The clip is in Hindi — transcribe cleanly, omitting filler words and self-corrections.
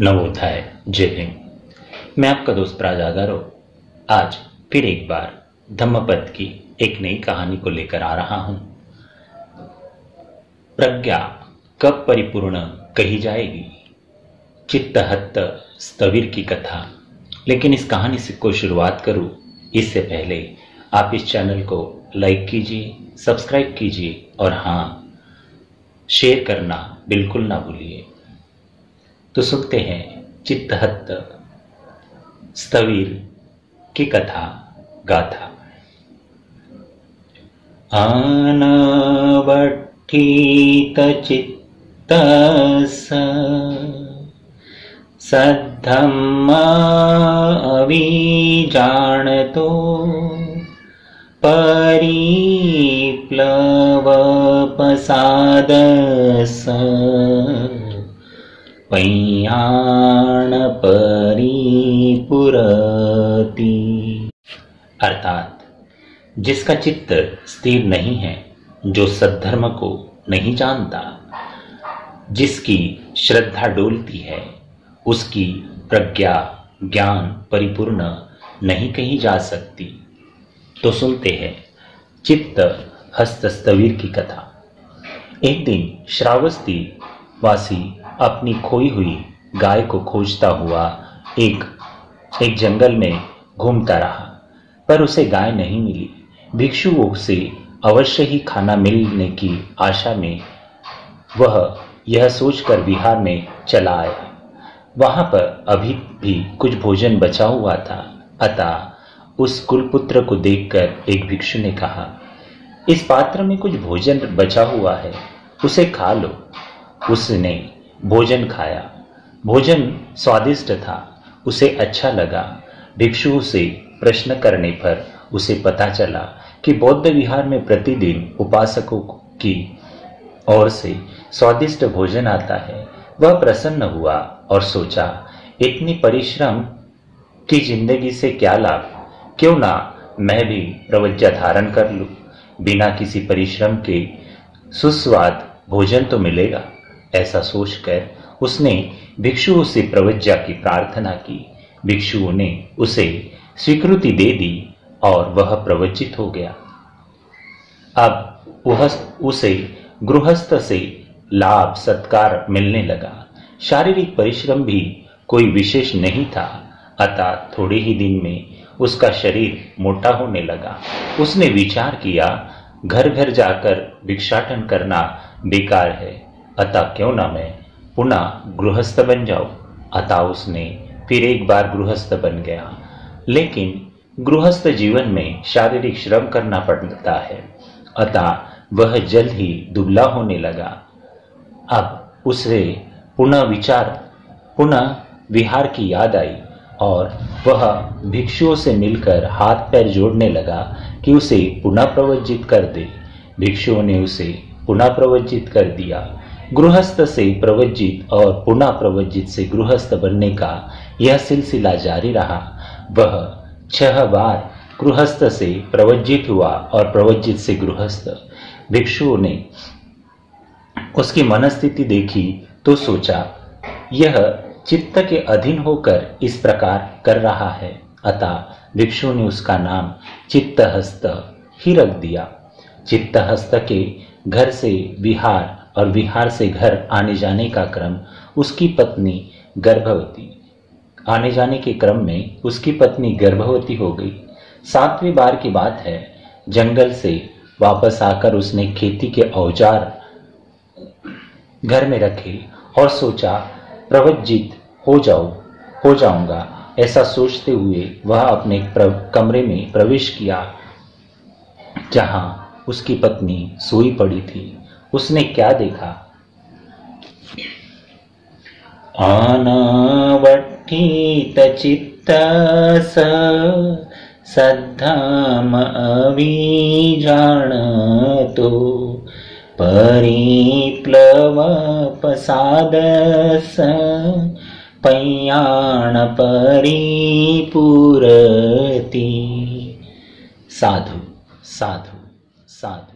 नवोदय जय हिंद। मैं आपका दोस्त प्राजागरो आज फिर एक बार धम्मपद की एक नई कहानी को लेकर आ रहा हूं। प्रज्ञा कब परिपूर्ण कही जाएगी, चित्तहत्त स्थविर की कथा। लेकिन इस कहानी से को शुरुआत करूं इससे पहले आप इस चैनल को लाइक कीजिए, सब्सक्राइब कीजिए और हाँ, शेयर करना बिल्कुल ना भूलिए। तो सुनते हैं चित्तहत्त स्थविर की कथा गाथा। आनवठित चित्तस सद्धम्म अविजानतो परिप्लवपसादस पय्याण परिपुरति। अर्थात जिसका चित्त स्थिर नहीं है, जो सद्धर्म को नहीं जानता, जिसकी श्रद्धा डोलती है, उसकी प्रज्ञा ज्ञान परिपूर्ण नहीं कही जा सकती। तो सुनते हैं चित्त हस्त स्थविर की कथा। एक दिन श्रावस्ती वासी अपनी खोई हुई गाय को खोजता हुआ एक जंगल में घूमता रहा, पर उसे गाय नहीं मिली। भिक्षुओं से अवश्य ही खाना मिलने की आशा में वह यह सोचकर विहार में चला आया। वहां पर अभी भी कुछ भोजन बचा हुआ था, अतः उस कुलपुत्र को देखकर एक भिक्षु ने कहा, इस पात्र में कुछ भोजन बचा हुआ है, उसे खा लो। उसने भोजन खाया। भोजन स्वादिष्ट था, उसे अच्छा लगा। भिक्षुओं से प्रश्न करने पर उसे पता चला कि बौद्ध विहार में प्रतिदिन उपासकों की ओर से स्वादिष्ट भोजन आता है। वह प्रसन्न हुआ और सोचा, इतनी परिश्रम की जिंदगी से क्या लाभ, क्यों ना मैं भी प्रवज्ञा धारण कर लूं। बिना किसी परिश्रम के सुस्वाद भोजन तो मिलेगा। ऐसा सोचकर उसने भिक्षुओं से प्रवज्ञा की प्रार्थना की। भिक्षुओं ने उसे स्वीकृति दे दी और वह प्रवज्जित हो गया। अब उसे गृहस्थ से लाभ सत्कार मिलने लगा। शारीरिक परिश्रम भी कोई विशेष नहीं था, अतः थोड़े ही दिन में उसका शरीर मोटा होने लगा। उसने विचार किया, घर घर जाकर भिक्षाटन करना बेकार है, अतः क्यों ना मैं पुनः गृहस्थ बन जाऊं। अतः उसने फिर एक बार गृहस्थ बन गया। लेकिन गृहस्थ जीवन में शारीरिक श्रम करना पड़ता है, अतः वह जल्द ही दुबला होने लगा। अब उसे पुनः विहार की याद आई और वह भिक्षुओं से मिलकर हाथ पैर जोड़ने लगा कि उसे पुनः प्रवज्जित कर दे। भिक्षुओं ने उसे पुनः प्रवज्जित कर दिया। गृहस्थ से प्रवज्जित और पुनः प्रवज्जित से गृहस्थ बनने का यह सिलसिला जारी रहा। वह 6 बार गृहस्थ से प्रवज्जित हुआ और प्रवज्जित से गृहस्थ। भिक्षुओं ने उसकी मनस्थिति देखी तो सोचा, यह चित्त के अधीन होकर इस प्रकार कर रहा है। अतः भिक्षु ने उसका नाम चित्तहस्त ही रख दिया। चित्तहस्त के घर से विहार और विहार से घर आने जाने का क्रम उसकी पत्नी गर्भवती आने जाने के क्रम में उसकी पत्नी गर्भवती हो गई। 7वें बार की बात है। जंगल से वापस आकर उसने खेती के औजार घर में रखे और सोचा, प्रवज्जित हो जाऊंगा। ऐसा सोचते हुए वह अपने कमरे में प्रवेश किया, जहां उसकी पत्नी सोई पड़ी थी। उसने क्या देखा, अनावठित चित्तस सद्धम्म अविजानतो परिप्लवपसादस पय्याण परिपुरति। साधु साधु साधु।